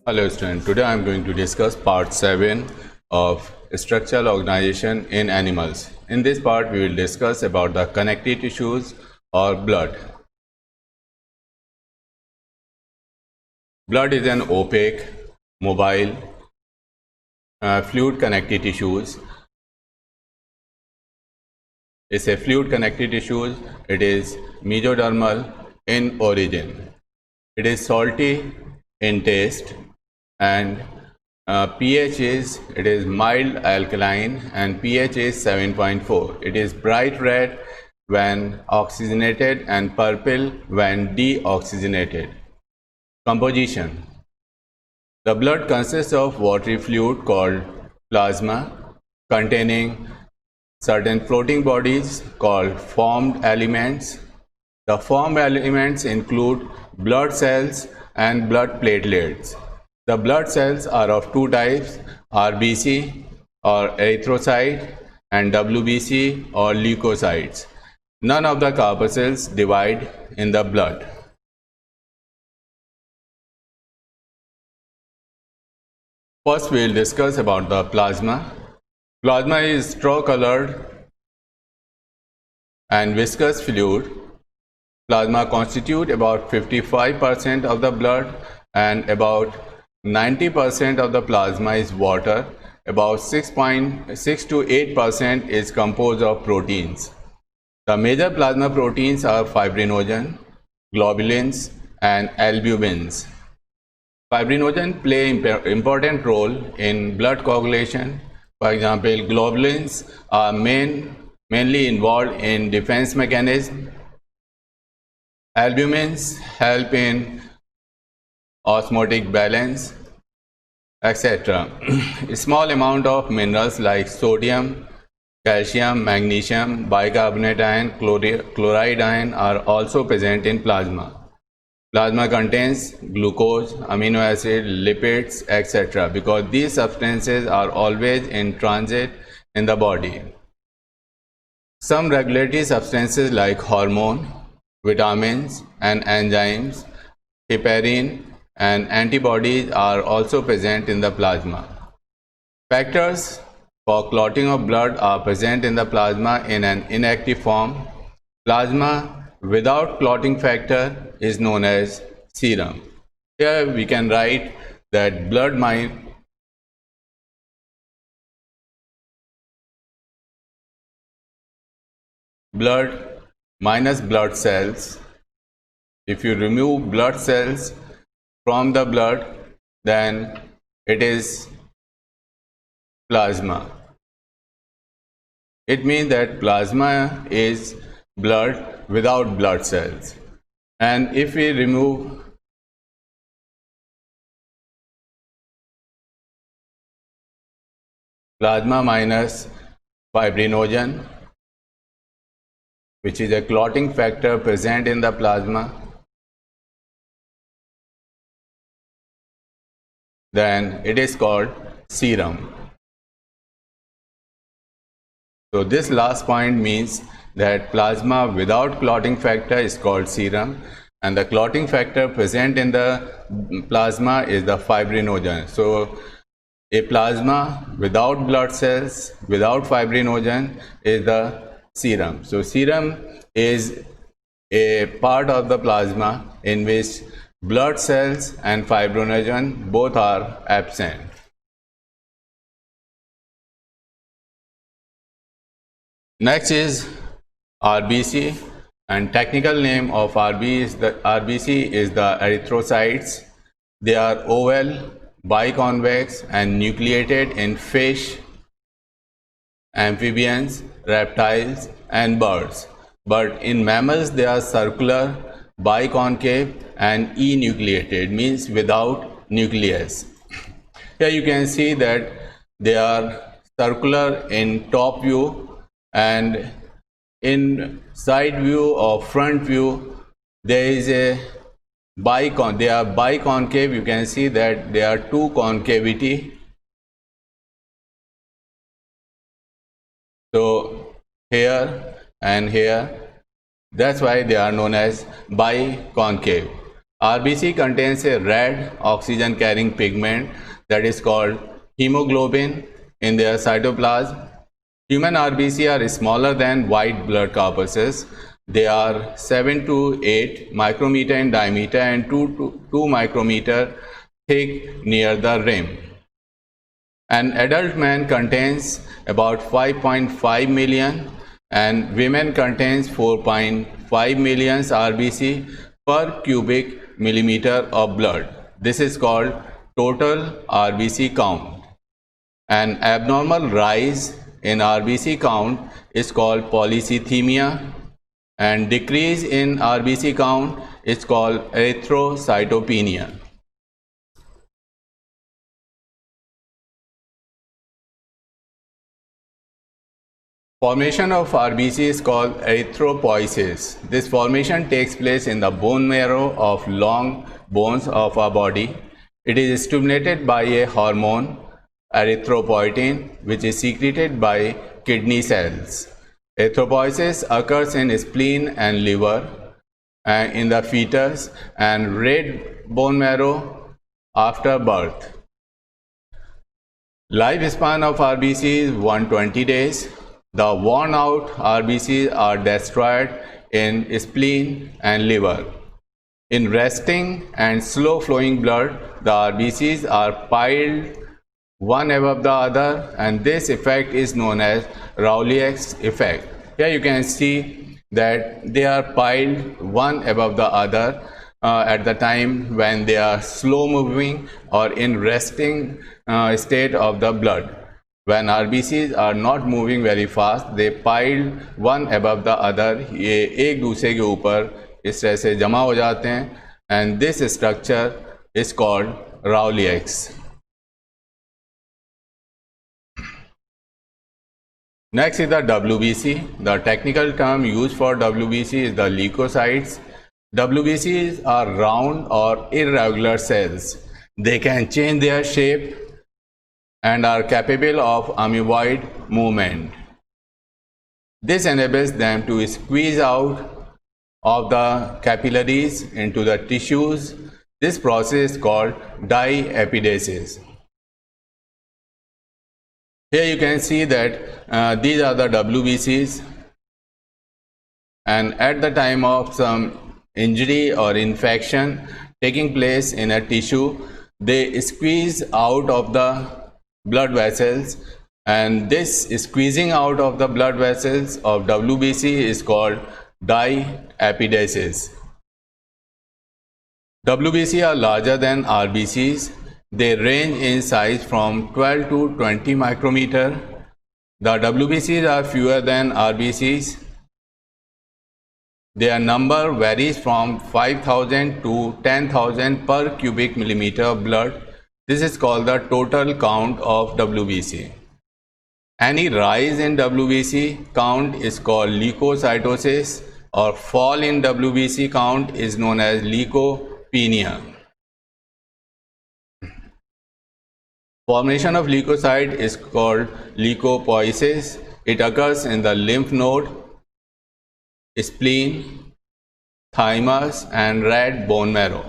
Hello students, today I am going to discuss part 7 of structural organization in animals. In this part we will discuss about the connective tissues or blood. Blood is an opaque, mobile, fluid connective tissues. It's a fluid connective tissues. It is mesodermal in origin. It is salty in taste and pH is mild alkaline and pH is 7.4. It is bright red when oxygenated and purple when deoxygenated. Composition. The blood consists of watery fluid called plasma containing certain floating bodies called formed elements. The formed elements include blood cells and blood platelets. The blood cells are of two types, RBC or erythrocyte and WBC or leukocytes. None of the corpuscles divide in the blood. First we will discuss about the plasma. Plasma is straw colored and viscous fluid. Plasma constitutes about 55% of the blood and about 90% of the plasma is water. About 6.6 to 8% is composed of proteins. The major plasma proteins are fibrinogen, globulins and albumins. Fibrinogen play important role in blood coagulation. For example, globulins are mainly involved in defense mechanism. Albumins help in osmotic balance, etc. A small amount of minerals like sodium, calcium, magnesium, bicarbonate ion, chloride ion are also present in plasma. Plasma contains glucose, amino acid, lipids, etc. because these substances are always in transit in the body. Some regulatory substances like hormone, vitamins and enzymes, heparin and antibodies are also present in the plasma. Factors for clotting of blood are present in the plasma in an inactive form. Plasma without clotting factor is known as serum. Here we can write that blood minus blood cells. If you remove blood cells from the blood, then it is plasma. It means that plasma is blood without blood cells. And if we remove plasma minus fibrinogen, which is a clotting factor present in the plasma, then it is called serum. So this last point means that plasma without clotting factor is called serum and the clotting factor present in the plasma is the fibrinogen. So a plasma without blood cells, without fibrinogen is the serum. So serum is a part of the plasma in which blood cells and fibrinogen both are absent. Next is RBC, and technical name of RBC is the erythrocytes. They are oval, biconvex and nucleated in fish, amphibians, reptiles and birds. But in mammals they are circular, biconcave and enucleated, means without nucleus. Here you can see that they are circular in top view and in side view or front view there is a they are biconcave. You can see that there are two concavity. So here and here, that's why they are known as biconcave. RBC contains a red oxygen carrying pigment that is called hemoglobin in their cytoplasm. Human RBC are smaller than white blood corpuscles. They are 7 to 8 micrometer in diameter and 2 micrometer thick near the rim. An adult man contains about 5.5 million and women contains 4.5 million RBC per cubic millimeter of blood. This is called total RBC count. An abnormal rise in RBC count is called polycythemia, and decrease in RBC count is called erythrocytopenia. Formation of RBC is called erythropoiesis. This formation takes place in the bone marrow of long bones of our body. It is stimulated by a hormone, erythropoietin, which is secreted by kidney cells. Erythropoiesis occurs in spleen and liver in the fetus and red bone marrow after birth. Lifespan of RBC is 120 days. The worn out RBCs are destroyed in spleen and liver. In resting and slow flowing blood, the RBCs are piled one above the other, and this effect is known as Raoult's effect. Here you can see that they are piled one above the other at the time when they are slow moving or in resting state of the blood. When RBCs are not moving very fast, they piled one above the other. ये एक दूसरे के ऊपर इस तरह से जमा हो जाते हैं, and this structure is called Raoult's. Next is the WBC. The technical term used for WBC is the leukocytes. WBCs are round or irregular cells. They can change their shape and are capable of amoeboid movement. This enables them to squeeze out of the capillaries into the tissues. This process is called diapedesis. Here you can see that these are the WBCs, and at the time of some injury or infection taking place in a tissue, they squeeze out of the blood vessels, and this squeezing out of the blood vessels of WBC is called diapedesis. WBC are larger than RBCs. They range in size from 12 to 20 micrometer. The WBCs are fewer than RBCs. Their number varies from 5,000 to 10,000 per cubic millimeter of blood. This is called the total count of WBC. Any rise in WBC count is called leukocytosis, or fall in WBC count is known as leukopenia. Formation of leukocyte is called leukopoiesis. It occurs in the lymph node, spleen, thymus, and red bone marrow.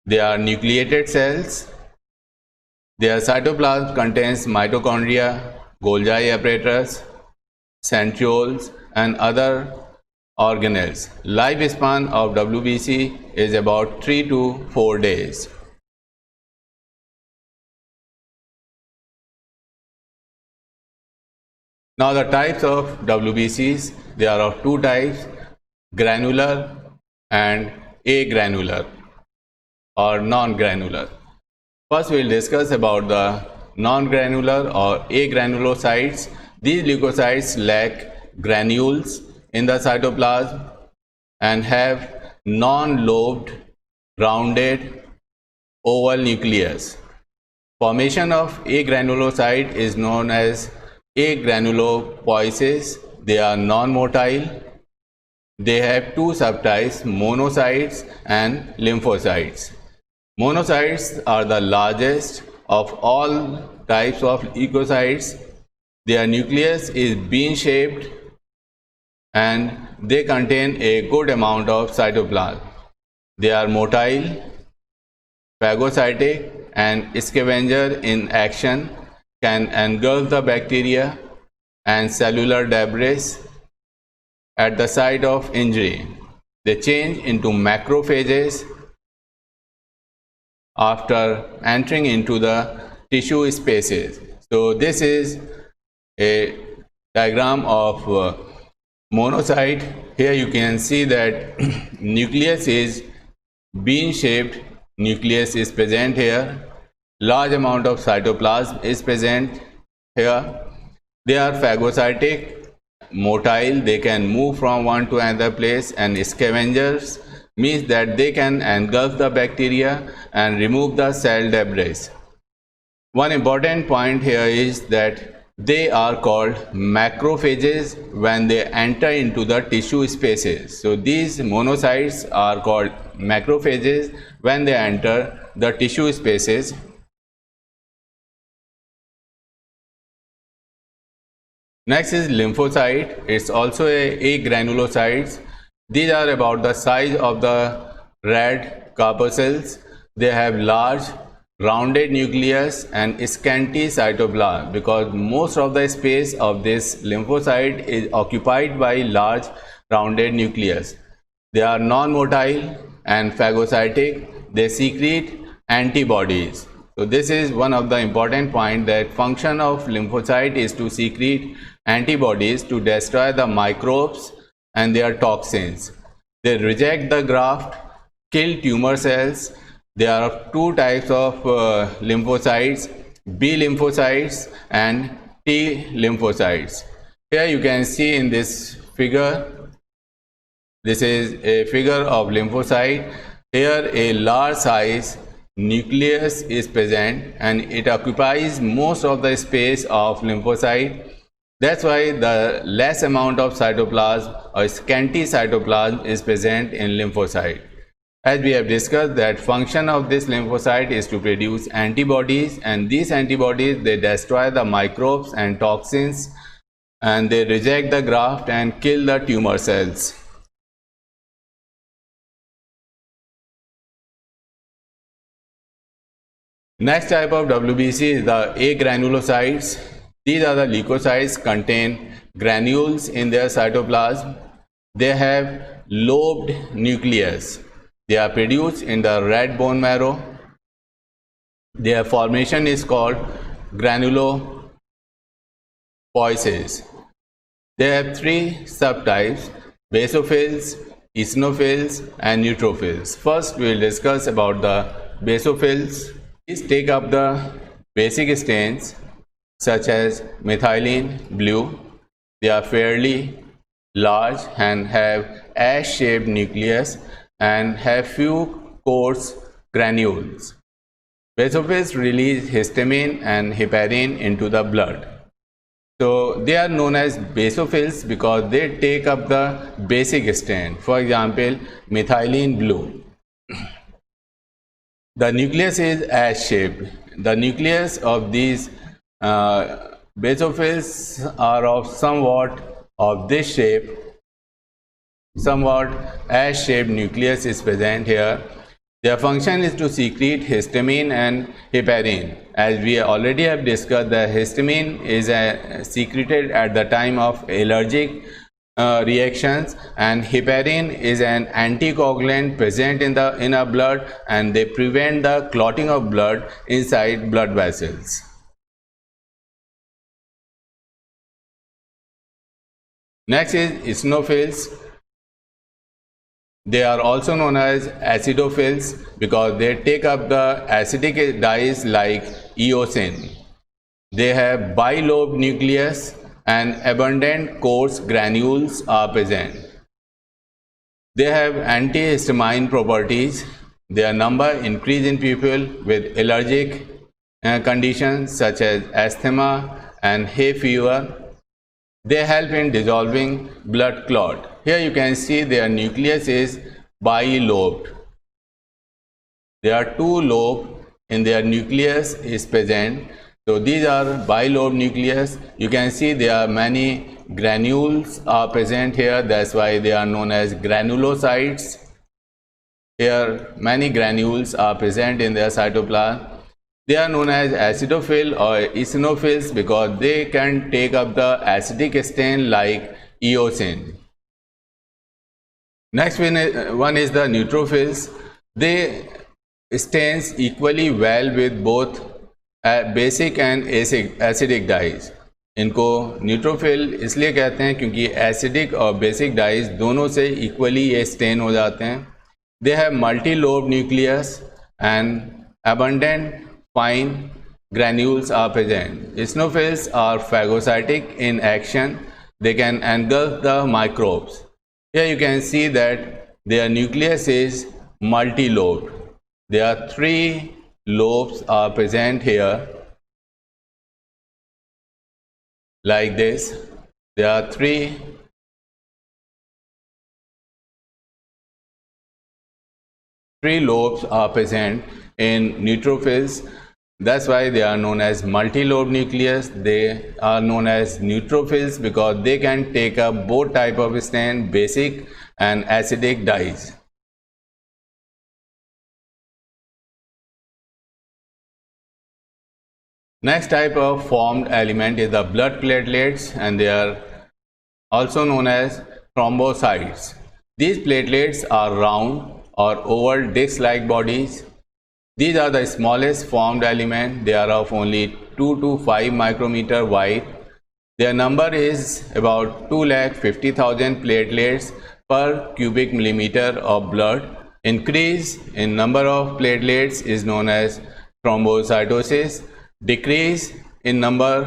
They are nucleated cells. Their cytoplasm contains mitochondria, Golgi apparatus, centrioles, and other organelles. Lifespan of WBC is about 3 to 4 days. Now the types of WBCs, they are of two types, granular and agranular or non-granular. First we will discuss about the non-granular or agranulocytes. These leukocytes lack granules in the cytoplasm and have non-lobed, rounded, oval nucleus. Formation of agranulocyte is known as agranulopoiesis. They are non-motile. They have two subtypes, monocytes and lymphocytes. Monocytes are the largest of all types of leukocytes. Their nucleus is bean-shaped and they contain a good amount of cytoplasm. They are motile, phagocytic, and scavenger in action, can engulf the bacteria and cellular debris at the site of injury. They change into macrophages after entering into the tissue spaces. So this is a diagram of monocyte. Here you can see that nucleus is bean shaped, nucleus is present here, large amount of cytoplasm is present here. They are phagocytic, motile, they can move from one to another place, and scavengers means that they can engulf the bacteria and remove the cell debris. One important point here is that they are called macrophages when they enter into the tissue spaces. So these monocytes are called macrophages when they enter the tissue spaces. Next is lymphocyte. It's also a granulocytes. These are about the size of the red corpuscles. They have large rounded nucleus and scanty cytoplasm, because most of the space of this lymphocyte is occupied by large rounded nucleus. They are non-motile and phagocytic. They secrete antibodies. So this is one of the important points, that function of lymphocyte is to secrete antibodies to destroy the microbes and their toxins. They reject the graft, kill tumor cells. There are two types of lymphocytes, B lymphocytes and T lymphocytes. Here you can see in this figure, this is a figure of lymphocyte. Here a large size nucleus is present and it occupies most of the space of lymphocyte. That's why the less amount of cytoplasm or scanty cytoplasm is present in lymphocyte. As we have discussed, that function of this lymphocyte is to produce antibodies, and these antibodies, they destroy the microbes and toxins, and they reject the graft and kill the tumor cells. Next type of WBC is the agranulocytes. These are the leukocytes, contain granules in their cytoplasm. They have lobed nucleus. They are produced in the red bone marrow. Their formation is called granulopoiesis. They have three subtypes: basophils, eosinophils, and neutrophils. First, we will discuss about the basophils. These take up the basic stains such as methylene blue. They are fairly large and have ash-shaped nucleus and have few coarse granules. Basophils release histamine and heparin into the blood. So they are known as basophils because they take up the basic stain. For example, methylene blue. The nucleus is ash-shaped. The nucleus of these basophils are of somewhat of this shape. Somewhat ash-shaped nucleus is present here. Their function is to secrete histamine and heparin. As we already have discussed, the histamine is secreted at the time of allergic reactions, and heparin is an anticoagulant present in our blood, and they prevent the clotting of blood inside blood vessels. Next is eosinophils. They are also known as acidophils because they take up the acidic dyes like eosin. They have bilobed nucleus and abundant coarse granules are present. They have antihistamine properties. Their number increase in people with allergic conditions such as asthma and hay fever. They help in dissolving blood clot. Here you can see their nucleus is bilobed. There are two lobes in their nucleus is present. So these are bilobed nucleus. You can see there are many granules are present here. That's why they are known as granulocytes. Here many granules are present in their cytoplasm. They are known as acidophil or eosinophils because they can take up the acidic stain like eosin. Next one is the neutrophils. They stains equally well with both basic and acidic dyes. इनको neutrophil इसलिए कहते हैं क्योंकि acidic और basic dies दोनों से equally ये stand हो जाते हैं. They have multi lobe nucleus and abundant fine granules are present. Eosinophils are phagocytic in action. They can engulf the microbes. Here you can see that their nucleus is multi-lobed. There are 3 lobes are present here like this. There are 3 lobes are present in neutrophils. That's why they are known as multi-lobe nucleus. They are known as neutrophils because they can take up both type of stain, basic and acidic dyes. Next type of formed element is the blood platelets, and they are also known as thrombocytes. These platelets are round or oval disc-like bodies. These are the smallest formed element. They are of only 2 to 5 micrometer wide. Their number is about 250,000 platelets per cubic millimeter of blood. Increase in number of platelets is known as thrombocytosis. Decrease in number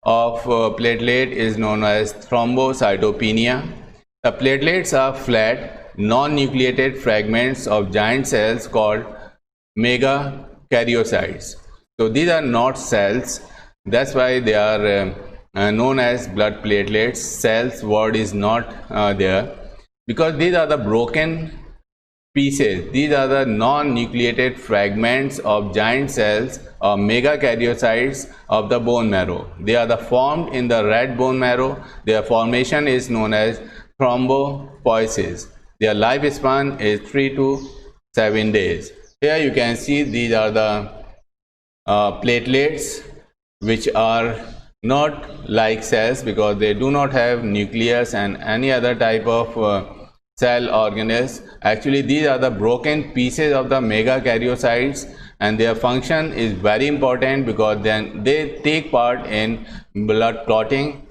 of platelet is known as thrombocytopenia. The platelets are flat, non-nucleated fragments of giant cells called megakaryocytes. So these are not cells. That's why they are known as blood platelets. Cells word is not there because these are the broken pieces. These are the non-nucleated fragments of giant cells or megakaryocytes of the bone marrow. They are formed in the red bone marrow. Their formation is known as thrombopoiesis. Their lifespan is 3 to 7 days. Here you can see these are the platelets, which are not like cells because they do not have nucleus and any other type of cell organelles. Actually these are the broken pieces of the megakaryocytes, and their function is very important because then they take part in blood clotting